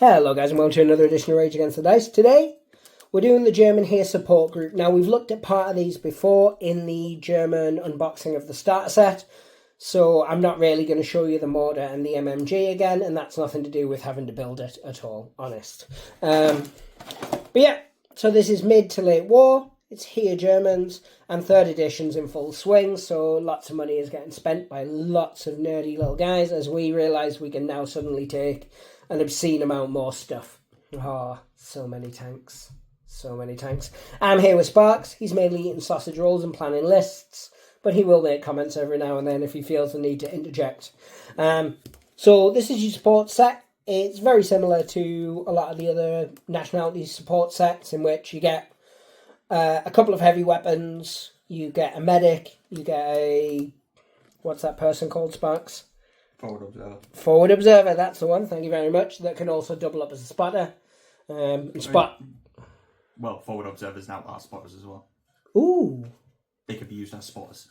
Hello guys and welcome to another edition of Rage Against the Dice. Today we're doing the German Heer support group. Now we've looked at part of these before in the German unboxing of the starter set, so I'm not really going to show you the mortar and the MMG again, and that's nothing to do with having to build it at all, honest. But yeah, so this is mid to late war. It's Heer Germans and third edition's in full swing, so lots of money is getting spent by lots of nerdy little guys as we realise we can now suddenly take an obscene amount more stuff. Oh, so many tanks. So many tanks. I'm here with Sparks. He's mainly eating sausage rolls and planning lists, but he will make comments every now and then if he feels the need to interject. So this is your support set. It's very similar to a lot of the other nationality support sets in which you get a couple of heavy weapons, you get a medic, you get a... What's that person called, Sparks? Forward observer. Forward observer, that's the one. Thank you very much. That can also double up as a spotter. Well, forward observers now are spotters as well. Ooh. They could be used as spotters.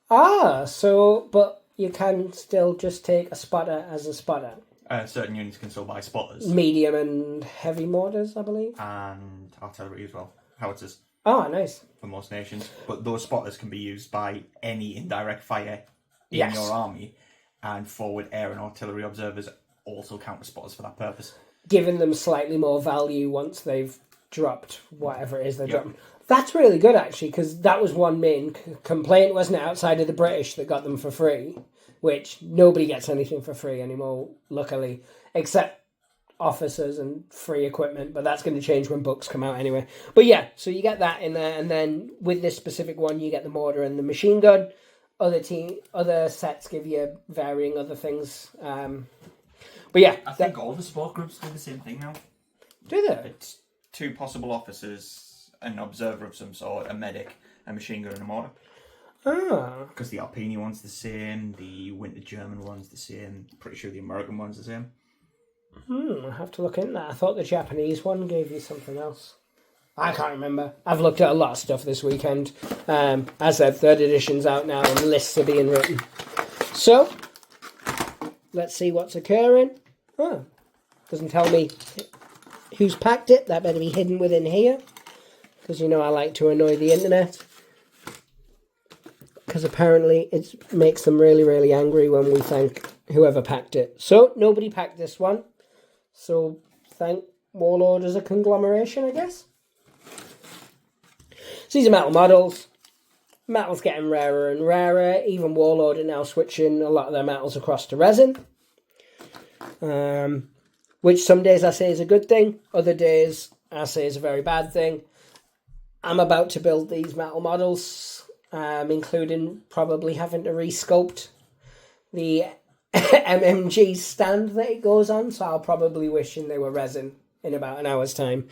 But you can still just take a spotter as a spotter. Certain units can still buy spotters. Medium and heavy mortars, I believe. And artillery as well. Howitzers. Oh, nice. For most nations. But those spotters can be used by any indirect fire in Yes. your army. And forward air and artillery observers also count as spotters for that purpose. Giving them slightly more value once they've dropped whatever it is they're dropping. That's really good, actually, because that was one main complaint, wasn't it, outside of the British that got them for free, which nobody gets anything for free anymore, luckily, except officers and free equipment, but that's going to change when books come out anyway. But yeah, so you get that in there, and then with this specific one, you get the mortar and the machine gun. Other sets give you varying other things. But yeah. I think all the support groups do the same thing now. Do they? It's 2 possible officers, an observer of some sort, a medic, a machine gun and a mortar. Ah. Because the Alpini one's the same, the Winter German one's the same, pretty sure the American one's the same. I'll have to look into that. I thought the Japanese one gave you something else. I can't remember. I've looked at a lot of stuff this weekend. As I said, third edition's out now and lists are being written. So, let's see what's occurring. Oh, doesn't tell me who's packed it. That better be hidden within here. Because you know I like to annoy the internet. Because apparently it makes them really, really angry when we thank whoever packed it. So, nobody packed this one. So, thank Warlord as a conglomeration, I guess. So these are metal models. Metal's getting rarer and rarer. Even Warlord are now switching a lot of their metals across to resin. Which some days I say is a good thing. Other days I say is a very bad thing. I'm about to build these metal models, including probably having to resculpt the MMG stand that it goes on. So I'll probably wishing they were resin in about an hour's time.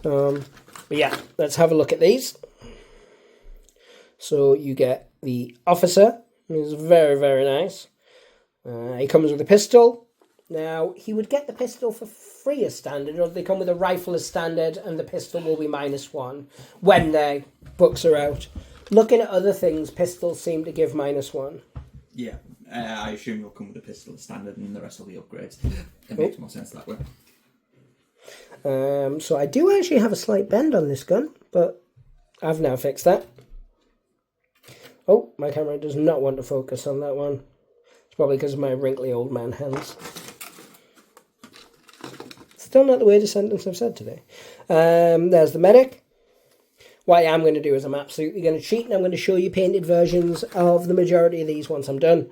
But yeah, let's have a look at these. So you get the officer. It's very, very nice. He comes with a pistol. Now, he would get the pistol for free as standard, or they come with a rifle as standard, and the pistol will be -1 when their books are out. Looking at other things, pistols seem to give -1. Yeah, I assume you'll come with a pistol as standard and the rest will be upgrades. It makes more sense that way. So I do actually have a slight bend on this gun, but I've now fixed that. Oh, my camera does not want to focus on that one. It's probably because of my wrinkly old man hands. Still not the weirdest sentence I've said today. There's the medic. What I am going to do is I'm absolutely going to cheat and I'm going to show you painted versions of the majority of these once I'm done.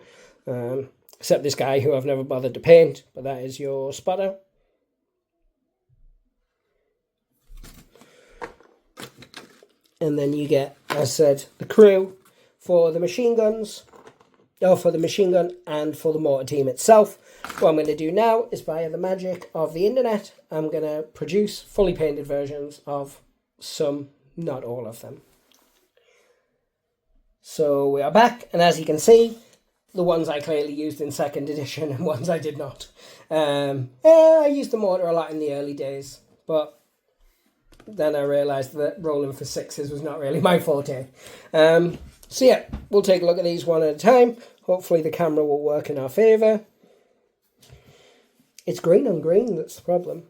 Except this guy who I've never bothered to paint, but that is your spotter. And then you get, as I said, the crew for the machine guns, or for the machine gun and for the mortar team itself. What I'm going to do now is, via the magic of the internet, I'm going to produce fully painted versions of some, not all of them. So we are back, and as you can see, the ones I clearly used in second edition and ones I did not. I used the mortar a lot in the early days, but then I realised that rolling for 6s was not really my forte. So yeah, we'll take a look at these one at a time. Hopefully the camera will work in our favour. It's green on green, that's the problem.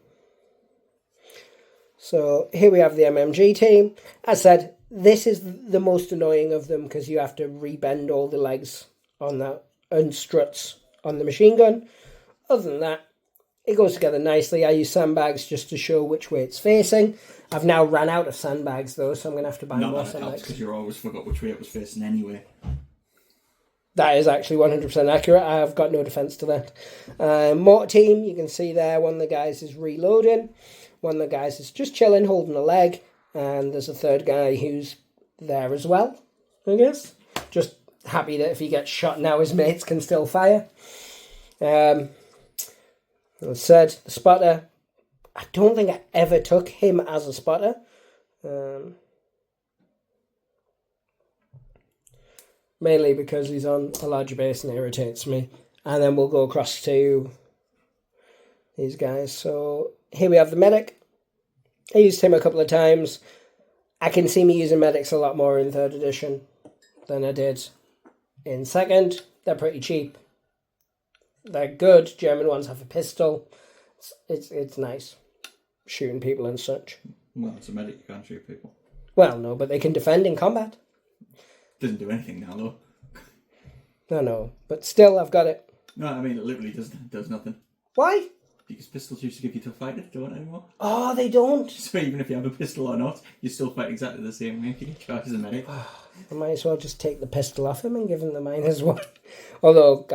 So here we have the MMG team. As I said, this is the most annoying of them because you have to rebend all the legs on that and struts on the machine gun. Other than that, it goes together nicely. I use sandbags just to show which way it's facing. I've now ran out of sandbags though, so I'm going to have to buy more sandbags. Because you always forgot which way it was facing anyway. That is actually 100% accurate. I've got no defence to that. Mortar team, you can see there, one of the guys is reloading. One of the guys is just chilling, holding a leg. And there's a third guy who's there as well, I guess. Just happy that if he gets shot now, his mates can still fire. As I said, the spotter, I don't think I ever took him as a spotter. Mainly because he's on a larger base and it irritates me. And then we'll go across to these guys. So here we have the medic. I used him a couple of times. I can see me using medics a lot more in 3rd edition than I did in 2nd. They're pretty cheap. They're good. German ones have a pistol. It's nice. Shooting people and such. Well, it's a medic, you can't shoot people. Well, no, but they can defend in combat. Doesn't do anything now, though. I know, but still, I've got it. No, I mean, it literally does nothing. Why? Because pistols used to give you tough fighter, don't anymore. Oh, they don't. So even if you have a pistol or not, you still fight exactly the same way if you get charged as a medic. I might as well just take the pistol off him and give him the minus one. Although,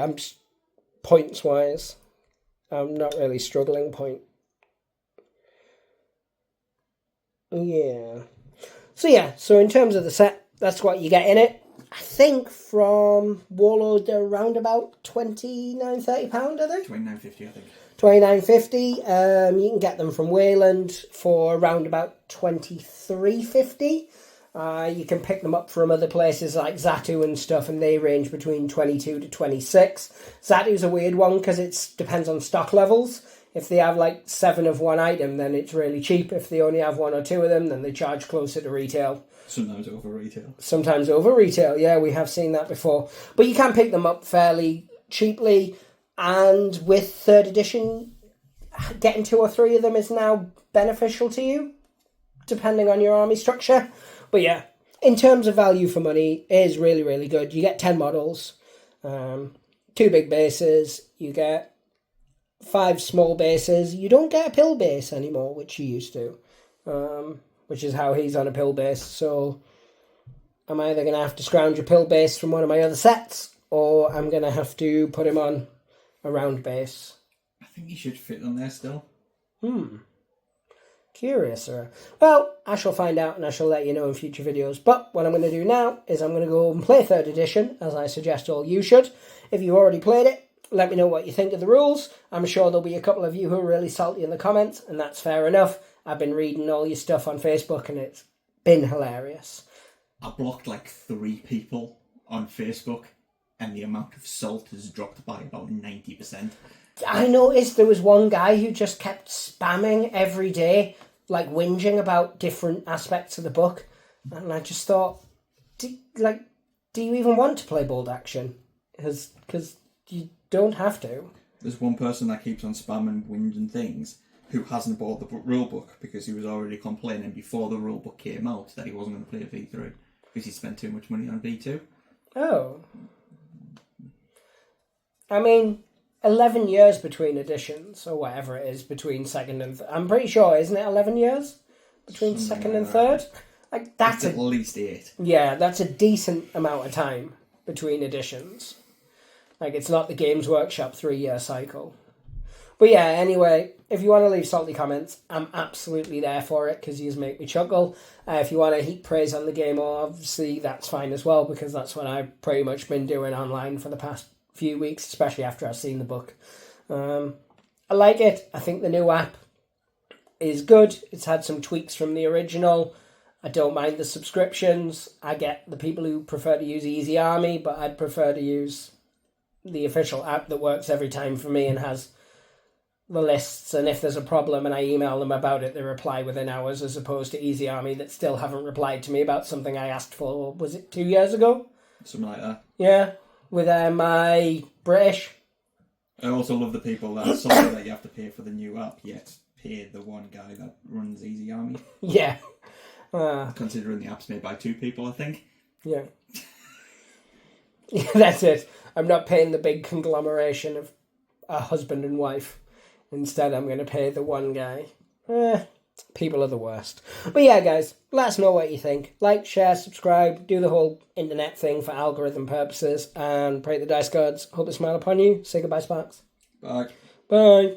points-wise, I'm not really struggling point. Yeah. So in terms of the set, that's what you get in it. I think from Warlord they're around about £29-30, are they? £29.50, I think. £29.50. You can get them from Wayland for around about £23.50. You can pick them up from other places like Zatu and stuff, and they range between 22 to 26. Zatu's a weird one because it depends on stock levels. If they have like 7 of one item, then it's really cheap. If they only have 1 or 2 of them, then they charge closer to retail. Sometimes over retail. Sometimes over retail, yeah, we have seen that before. But you can pick them up fairly cheaply. And with 3rd edition, getting 2 or 3 of them is now beneficial to you, depending on your army structure. But yeah, in terms of value for money, it is really, really good. You get 10 models, 2 big bases, you get 5 small bases. You don't get a pill base anymore, which you used to, which is how he's on a pill base. So I'm either going to have to scrounge a pill base from one of my other sets, or I'm going to have to put him on a round base. I think he should fit on there still. Curious, sir. Well, I shall find out and I shall let you know in future videos. But what I'm going to do now is I'm going to go and play 3rd edition, as I suggest all you should. If you've already played it, let me know what you think of the rules. I'm sure there'll be a couple of you who are really salty in the comments, and that's fair enough. I've been reading all your stuff on Facebook and it's been hilarious. I blocked like 3 people on Facebook, and the amount of salt has dropped by about 90%. I noticed there was one guy who just kept spamming every day, like whinging about different aspects of the book. And I just thought, do you even want to play bold action? Because you don't have to. There's one person that keeps on spamming whinging things who hasn't bought the rule book because he was already complaining before the rule book came out that he wasn't going to play V3 because he spent too much money on V2. Oh. I mean, 11 years between editions, or whatever it is, between 2nd and... I'm pretty sure, isn't it 11 years? Between Something 2nd and like 3rd? Like, that's at least 8. Yeah, that's a decent amount of time between editions. Like, it's not the Games Workshop 3-year cycle. But yeah, anyway, if you want to leave salty comments, I'm absolutely there for it, because you make me chuckle. If you want to heap praise on the game, obviously, that's fine as well, because that's what I've pretty much been doing online for the past few weeks, especially after I've seen the book. I like it. I think the new app is good. It's had some tweaks from the original. I don't mind the subscriptions. I get the people who prefer to use Easy Army, but I'd prefer to use the official app that works every time for me and has the lists, and if there's a problem and I email them about it, they reply within hours, as opposed to Easy Army that still haven't replied to me about something I asked for, was it 2 years ago? Something like that. Yeah, with my British. I also love the people that are sorry that you have to pay for the new app, yet pay the one guy that runs Easy Army. Yeah. Considering the app's made by 2 people, I think. Yeah. Yeah, that's it. I'm not paying the big conglomeration of a husband and wife. Instead, I'm going to pay the one guy. People are the worst. But yeah, guys, let us know what you think. Like, share, subscribe, do the whole internet thing for algorithm purposes, and pray the dice gods hope to smile upon you. Say goodbye, Sparks. Bye. Bye.